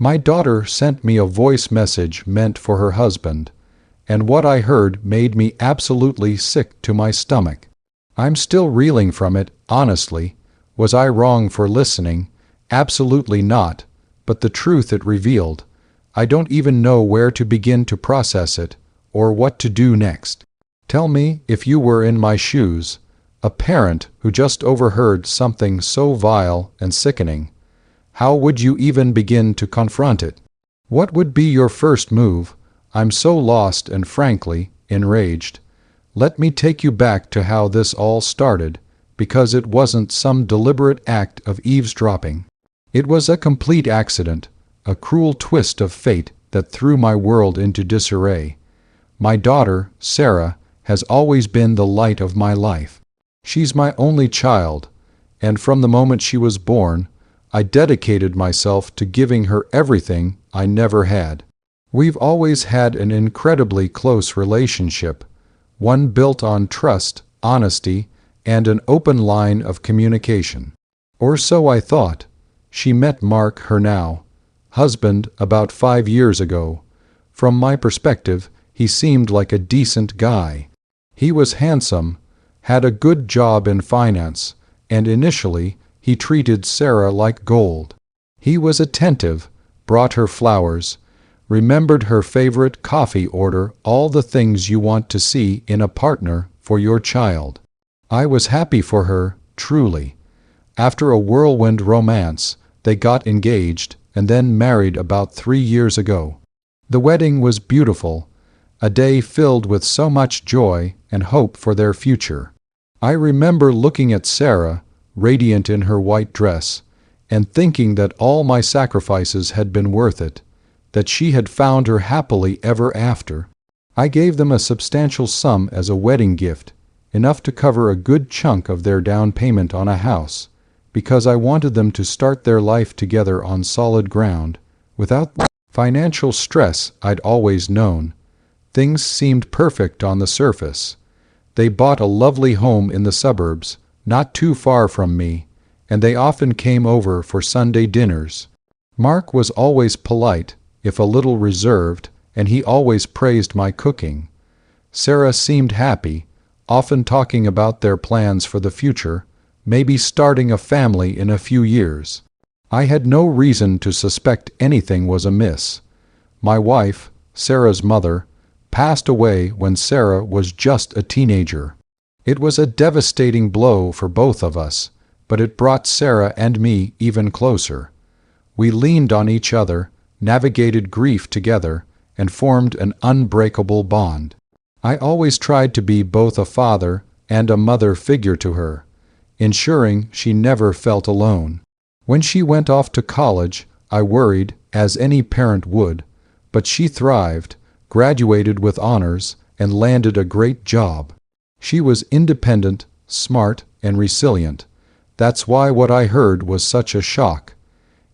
My daughter sent me a voice message meant for her husband, and what I heard made me absolutely sick to my stomach. I'm still reeling from it, honestly. Was I wrong for listening? Absolutely not, but the truth it revealed, I don't even know where to begin to process it, or what to do next. Tell me, if you were in my shoes, a parent who just overheard something so vile and sickening, how would you even begin to confront it? What would be your first move? I'm so lost and frankly enraged. Let me take you back to how this all started, because it wasn't some deliberate act of eavesdropping. It was a complete accident, a cruel twist of fate that threw my world into disarray. My daughter, Sarah, has always been the light of my life. She's my only child, and from the moment she was born, I dedicated myself to giving her everything I never had. We've always had an incredibly close relationship, one built on trust, honesty, and an open line of communication. Or so I thought. She met Mark, her now husband, about 5 years ago. From my perspective, he seemed like a decent guy. He was handsome, had a good job in finance, and initially he treated Sarah like gold. He was attentive, brought her flowers, remembered her favorite coffee order, all the things you want to see in a partner for your child. I was happy for her, truly. After a whirlwind romance, they got engaged and then married about 3 years ago. The wedding was beautiful, a day filled with so much joy and hope for their future. I remember looking at Sarah, radiant in her white dress, and thinking that all my sacrifices had been worth it, that she had found her happily ever after. I gave them a substantial sum as a wedding gift, enough to cover a good chunk of their down payment on a house, because I wanted them to start their life together on solid ground, without the financial stress I'd always known. Things seemed perfect on the surface. They bought a lovely home in the suburbs, not too far from me, and they often came over for Sunday dinners. Mark was always polite, if a little reserved, and he always praised my cooking. Sarah seemed happy, often talking about their plans for the future, maybe starting a family in a few years. I had no reason to suspect anything was amiss. My wife, Sarah's mother, passed away when Sarah was just a teenager. It was a devastating blow for both of us, but it brought Sarah and me even closer. We leaned on each other, navigated grief together, and formed an unbreakable bond. I always tried to be both a father and a mother figure to her, ensuring she never felt alone. When she went off to college, I worried, as any parent would, but she thrived, graduated with honors, and landed a great job. She was independent, smart, and resilient. That's why what I heard was such a shock.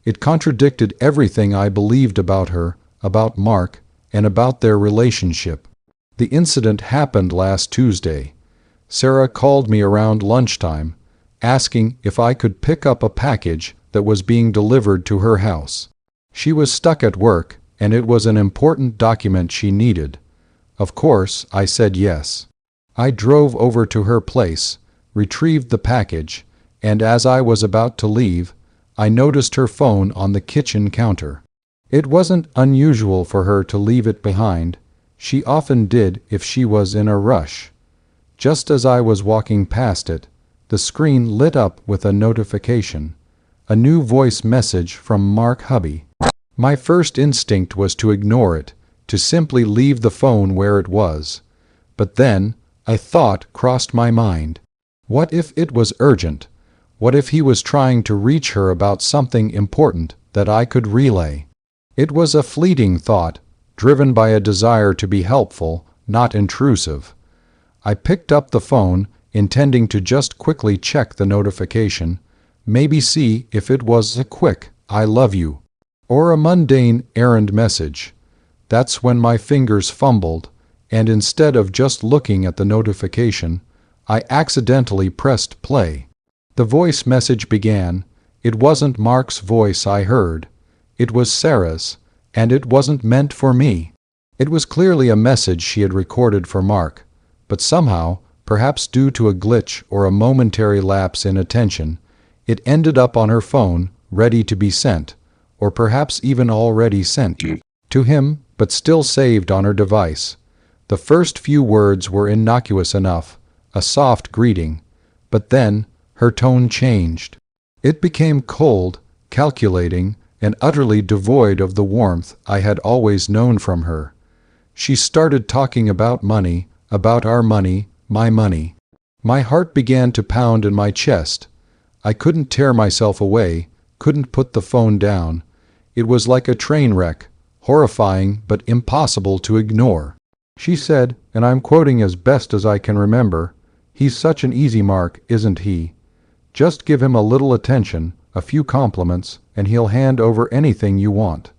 It contradicted everything I believed about her, about Mark, and about their relationship. The incident happened last Tuesday. Sarah called me around lunchtime, asking if I could pick up a package that was being delivered to her house. She was stuck at work, and it was an important document she needed. Of course, I said yes. I drove over to her place, retrieved the package, and as I was about to leave, I noticed her phone on the kitchen counter. It wasn't unusual for her to leave it behind. She often did if she was in a rush. Just as I was walking past it, the screen lit up with a notification, a new voice message from Mark hubby. My first instinct was to ignore it, to simply leave the phone where it was. But then, a thought crossed my mind. What if it was urgent? What if he was trying to reach her about something important that I could relay? It was a fleeting thought, driven by a desire to be helpful, not intrusive. I picked up the phone, intending to just quickly check the notification, maybe see if it was a quick "I love you" or a mundane errand message. That's when my fingers fumbled, and instead of just looking at the notification, I accidentally pressed play. The voice message began. It wasn't Mark's voice I heard. It was Sarah's, and it wasn't meant for me. It was clearly a message she had recorded for Mark, but somehow, perhaps due to a glitch or a momentary lapse in attention, it ended up on her phone, ready to be sent, or perhaps even already sent to him, but still saved on her device. The first few words were innocuous enough, a soft greeting, but then her tone changed. It became cold, calculating, and utterly devoid of the warmth I had always known from her. She started talking about money, about our money, my money. My heart began to pound in my chest. I couldn't tear myself away, couldn't put the phone down. It was like a train wreck, horrifying but impossible to ignore. She said, and I'm quoting as best as I can remember, "He's such an easy mark, isn't he? Just give him a little attention, a few compliments, and he'll hand over anything you want.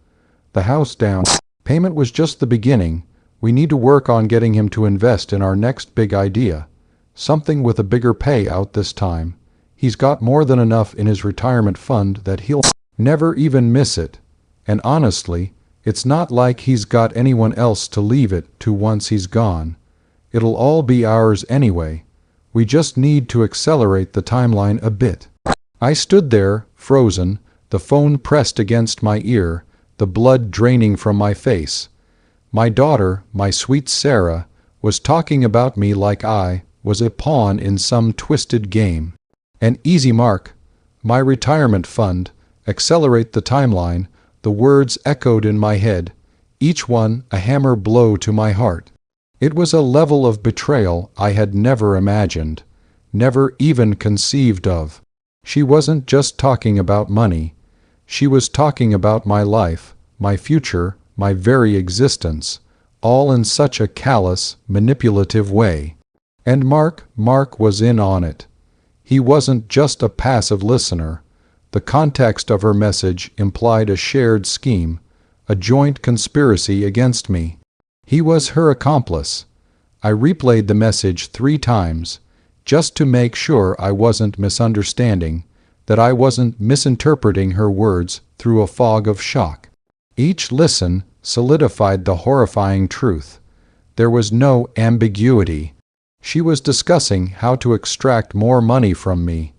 The house down. Payment was just the beginning. We need to work on getting him to invest in our next big idea. Something with a bigger payout this time. He's got more than enough in his retirement fund that he'll never even miss it. And honestly, it's not like he's got anyone else to leave it to once he's gone. It'll all be ours anyway. We just need to accelerate the timeline a bit." I stood there, frozen, the phone pressed against my ear, the blood draining from my face. My daughter, my sweet Sarah, was talking about me like I was a pawn in some twisted game. An easy mark, my retirement fund, accelerate the timeline, the words echoed in my head, each one a hammer blow to my heart. It was a level of betrayal I had never imagined, never even conceived of. She wasn't just talking about money. She was talking about my life, my future, my very existence, all in such a callous, manipulative way. And Mark was in on it. He wasn't just a passive listener. The context of her message implied a shared scheme, a joint conspiracy against me. He was her accomplice. I replayed the message 3 times, just to make sure I wasn't misunderstanding, that I wasn't misinterpreting her words through a fog of shock. Each listen solidified the horrifying truth. There was no ambiguity. She was discussing how to extract more money from me,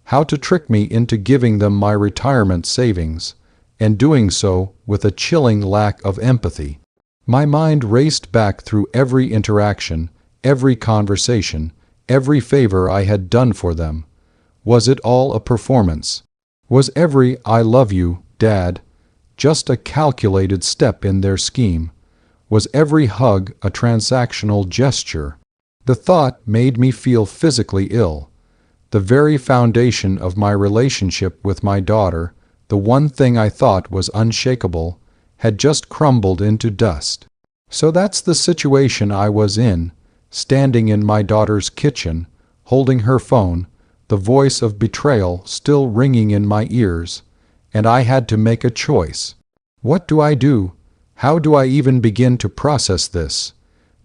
how to trick me into giving them my retirement savings, and doing so with a chilling lack of empathy. My mind raced back through every interaction, every conversation, every favor I had done for them. Was it all a performance? Was every "I love you, Dad," just a calculated step in their scheme? Was every hug a transactional gesture? The thought made me feel physically ill. The very foundation of my relationship with my daughter, the one thing I thought was unshakable, had just crumbled into dust. So that's the situation I was in, standing in my daughter's kitchen, holding her phone, the voice of betrayal still ringing in my ears, and I had to make a choice. What do I do? How do I even begin to process this?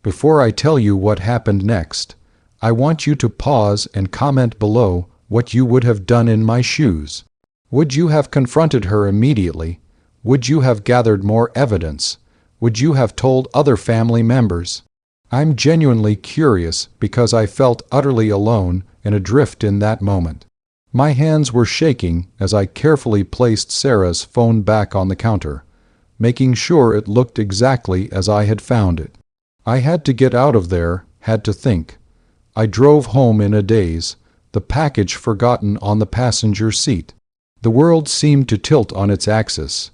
Before I tell you what happened next, I want you to pause and comment below what you would have done in my shoes. Would you have confronted her immediately? Would you have gathered more evidence? Would you have told other family members? I'm genuinely curious because I felt utterly alone and adrift in that moment. My hands were shaking as I carefully placed Sarah's phone back on the counter, making sure it looked exactly as I had found it. I had to get out of there, had to think. I drove home in a daze, the package forgotten on the passenger seat. The world seemed to tilt on its axis.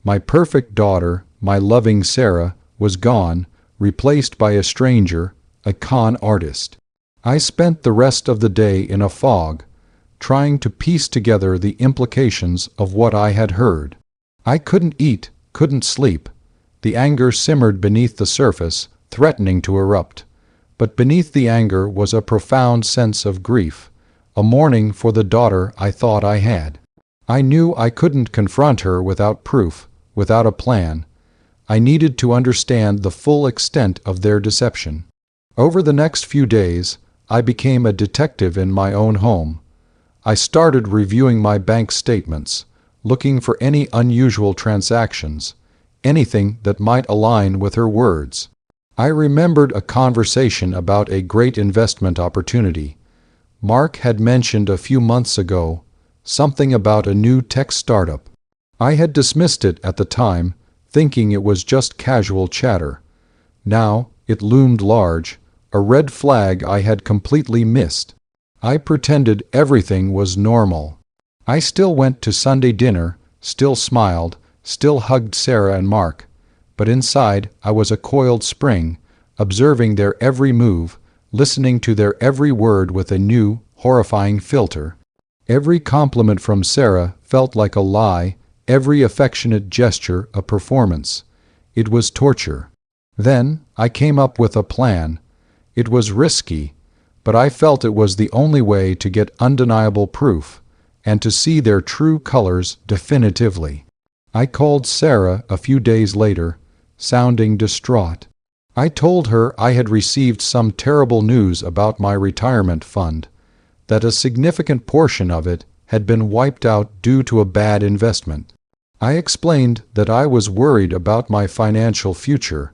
My perfect daughter, my loving Sarah, was gone, replaced by a stranger, a con artist. I spent the rest of the day in a fog, trying to piece together the implications of what I had heard. I couldn't eat, couldn't sleep. The anger simmered beneath the surface, threatening to erupt. But beneath the anger was a profound sense of grief, a mourning for the daughter I thought I had. I knew I couldn't confront her without proof, without a plan. I needed to understand the full extent of their deception. Over the next few days, I became a detective in my own home. I started reviewing my bank statements, looking for any unusual transactions, anything that might align with her words. I remembered a conversation about a great investment opportunity. Mark had mentioned a few months ago something about a new tech startup. I had dismissed it at the time, thinking it was just casual chatter. Now it loomed large, a red flag I had completely missed. I pretended everything was normal. I still went to Sunday dinner, still smiled, still hugged Sarah and Mark, but inside I was a coiled spring, observing their every move, listening to their every word with a new, horrifying filter. Every compliment from Sarah felt like a lie, every affectionate gesture a performance. It was torture. Then I came up with a plan. It was risky, but I felt it was the only way to get undeniable proof, and to see their true colors definitively. I called Sarah a few days later, sounding distraught. I told her I had received some terrible news about my retirement fund, that a significant portion of it had been wiped out due to a bad investment. I explained that I was worried about my financial future,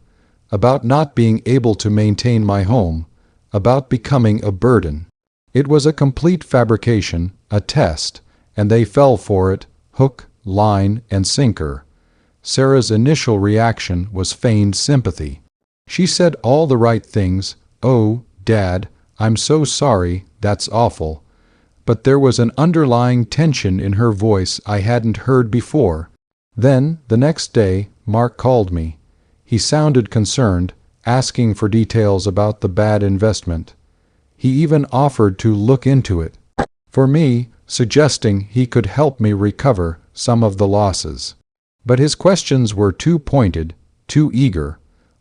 about not being able to maintain my home, about becoming a burden. It was a complete fabrication, a test, and they fell for it, hook, line, and sinker. Sarah's initial reaction was feigned sympathy. She said all the right things. "Oh, Dad, I'm so sorry, that's awful." But there was an underlying tension in her voice I hadn't heard before. Then, the next day, Mark called me. He sounded concerned, asking for details about the bad investment. He even offered to look into it for me, suggesting he could help me recover some of the losses. But his questions were too pointed, too eager,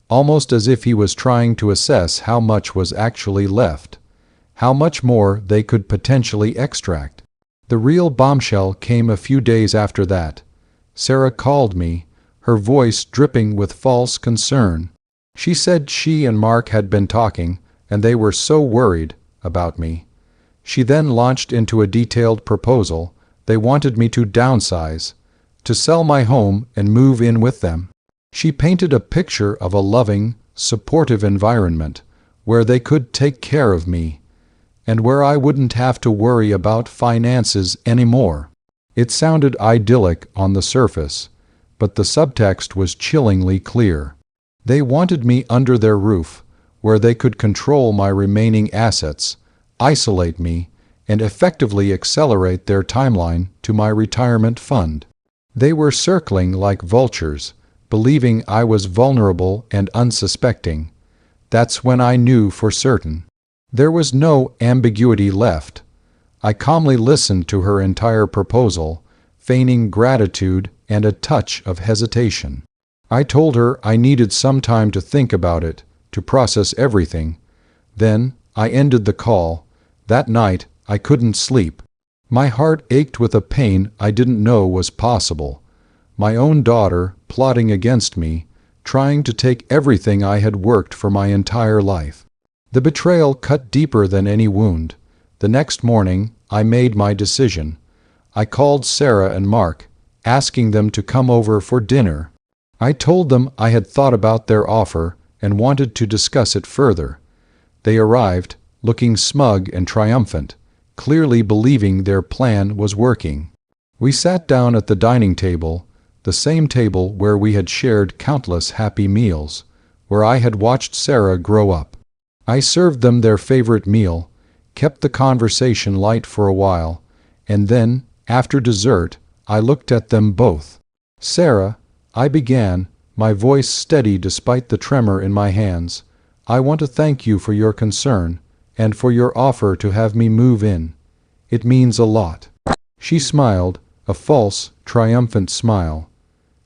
almost as if he was trying to assess how much was actually left, how much more they could potentially extract. The real bombshell came a few days after that. Sarah called me, her voice dripping with false concern. She said she and Mark had been talking, and they were so worried about me. She then launched into a detailed proposal. They wanted me to downsize, to sell my home and move in with them. She painted a picture of a loving, supportive environment where they could take care of me, and where I wouldn't have to worry about finances anymore. It sounded idyllic on the surface, but the subtext was chillingly clear. They wanted me under their roof, where they could control my remaining assets, isolate me, and effectively accelerate their timeline to my retirement fund. They were circling like vultures, believing I was vulnerable and unsuspecting. That's when I knew for certain. There was no ambiguity left. I calmly listened to her entire proposal, feigning gratitude and a touch of hesitation. I told her I needed some time to think about it, to process everything. Then I ended the call. That night I couldn't sleep. My heart ached with a pain I didn't know was possible. My own daughter plotting against me, trying to take everything I had worked for my entire life. The betrayal cut deeper than any wound. The next morning I made my decision. I called Sarah and Mark, asking them to come over for dinner. I told them I had thought about their offer and wanted to discuss it further. They arrived, looking smug and triumphant, clearly believing their plan was working. We sat down at the dining table, the same table where we had shared countless happy meals, where I had watched Sarah grow up. I served them their favorite meal, kept the conversation light for a while, and then, after dessert, I looked at them both. "Sarah," I began, my voice steady despite the tremor in my hands, "I want to thank you for your concern, and for your offer to have me move in. It means a lot." She smiled, a false, triumphant smile.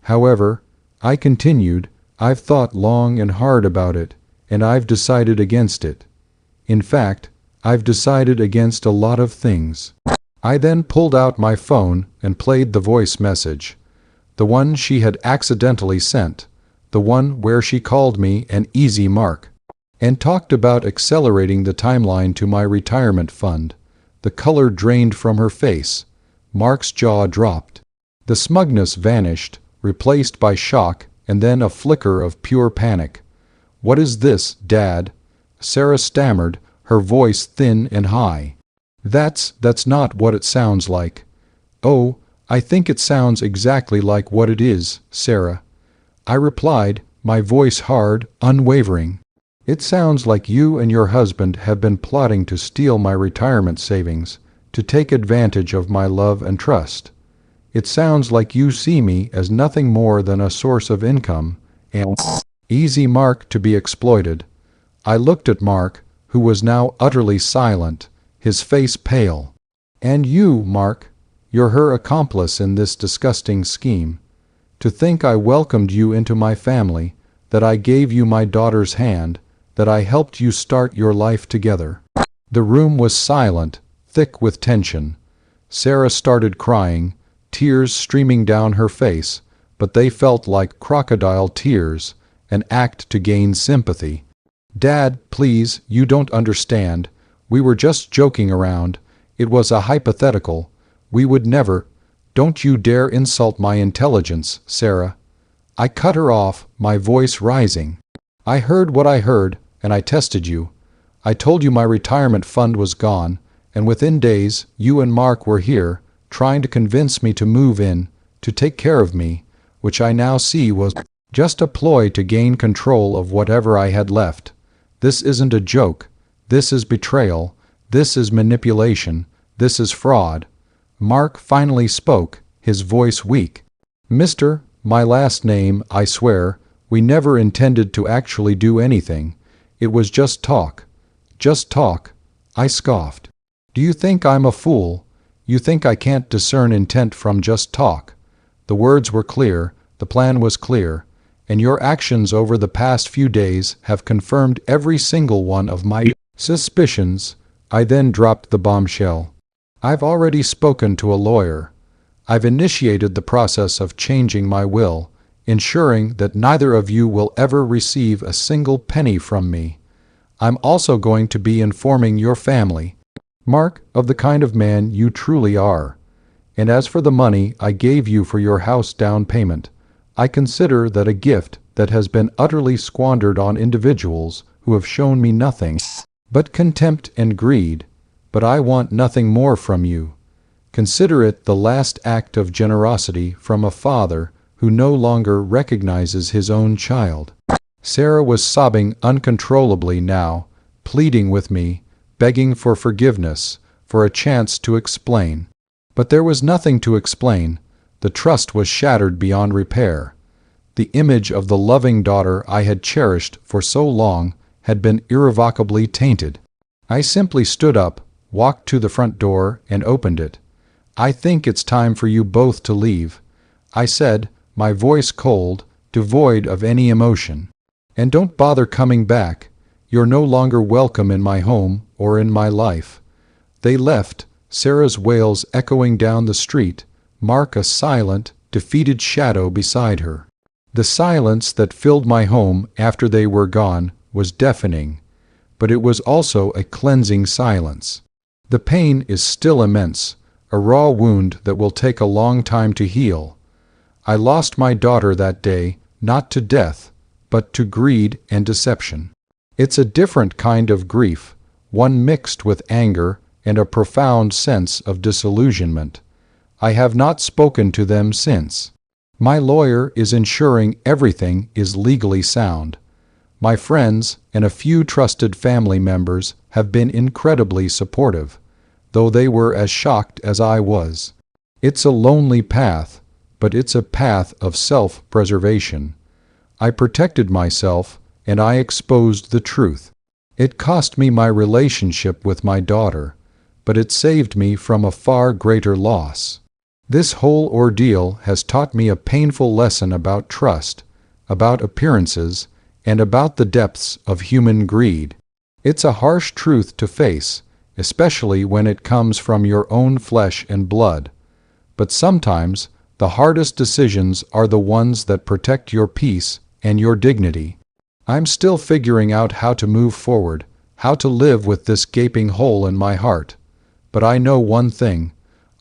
"However," I continued, "I've thought long and hard about it, and I've decided against it. In fact, I've decided against a lot of things." I then pulled out my phone and played the voice message, the one she had accidentally sent, the one where she called me an easy mark, and talked about accelerating the timeline to my retirement fund. The color drained from her face. Mark's jaw dropped. The smugness vanished, replaced by shock and then a flicker of pure panic. "What is this, Dad?" Sarah stammered, her voice thin and high. That's not what it sounds like." "Oh, I think it sounds exactly like what it is, Sarah," I replied, my voice hard, unwavering. "It sounds like you and your husband have been plotting to steal my retirement savings, to take advantage of my love and trust. It sounds like you see me as nothing more than a source of income and easy mark to be exploited." I looked at Mark, who was now utterly silent, his face pale. "And you, Mark, you're her accomplice in this disgusting scheme. To think I welcomed you into my family, that I gave you my daughter's hand, that I helped you start your life together." The room was silent, thick with tension. Sarah started crying, tears streaming down her face, but they felt like crocodile tears, an act to gain sympathy. "Dad, please, you don't understand. We were just joking around. It was a hypothetical. We would never—" "Don't you dare insult my intelligence, Sarah." I cut her off, my voice rising. "I heard what I heard, and I tested you. I told you my retirement fund was gone, and within days you and Mark were here, trying to convince me to move in, to take care of me, which I now see was just a ploy to gain control of whatever I had left. This isn't a joke. This is betrayal. This is manipulation. This is fraud." Mark finally spoke, his voice weak. "Mr. My last name, I swear, we never intended to actually do anything. It was just talk." "Just talk," I scoffed. "Do you think I'm a fool? You think I can't discern intent from just talk? The words were clear, the plan was clear, and your actions over the past few days have confirmed every single one of my suspicions." I then dropped the bombshell. "I've already spoken to a lawyer. I've initiated the process of changing my will, ensuring that neither of you will ever receive a single penny from me. I'm also going to be informing your family, Mark, of the kind of man you truly are. And as for the money I gave you for your house down payment, I consider that a gift that has been utterly squandered on individuals who have shown me nothing but contempt and greed. But I want nothing more from you. Consider it the last act of generosity from a father who no longer recognizes his own child." Sarah was sobbing uncontrollably now, pleading with me, begging for forgiveness, for a chance to explain. But there was nothing to explain. The trust was shattered beyond repair. The image of the loving daughter I had cherished for so long had been irrevocably tainted. I simply stood up, walked to the front door, and opened it. "I think it's time for you both to leave," I said, my voice cold, devoid of any emotion. "And don't bother coming back. You're no longer welcome in my home or in my life." They left, Sarah's wails echoing down the street, Mark a silent, defeated shadow beside her. The silence that filled my home after they were gone was deafening, but it was also a cleansing silence. The pain is still immense, a raw wound that will take a long time to heal. I lost my daughter that day, not to death, but to greed and deception. It's a different kind of grief, one mixed with anger and a profound sense of disillusionment. I have not spoken to them since. My lawyer is ensuring everything is legally sound. My friends and a few trusted family members have been incredibly supportive, though they were as shocked as I was. It's a lonely path, but it's a path of self-preservation. I protected myself, and I exposed the truth. It cost me my relationship with my daughter, but it saved me from a far greater loss. This whole ordeal has taught me a painful lesson about trust, about appearances, and about the depths of human greed. It's a harsh truth to face, especially when it comes from your own flesh and blood. But sometimes the hardest decisions are the ones that protect your peace and your dignity. I'm still figuring out how to move forward, how to live with this gaping hole in my heart. But I know one thing: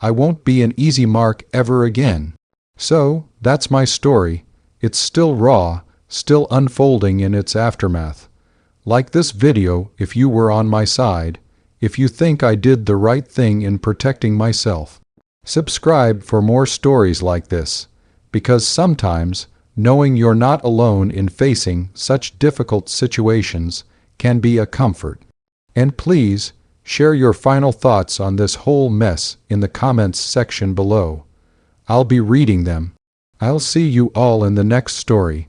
I won't be an easy mark ever again. So, that's my story. It's still raw, still unfolding in its aftermath. Like this video if you were on my side, if you think I did the right thing in protecting myself. Subscribe for more stories like this, because sometimes knowing you're not alone in facing such difficult situations can be a comfort. And please, share your final thoughts on this whole mess in the comments section below. I'll be reading them. I'll see you all in the next story.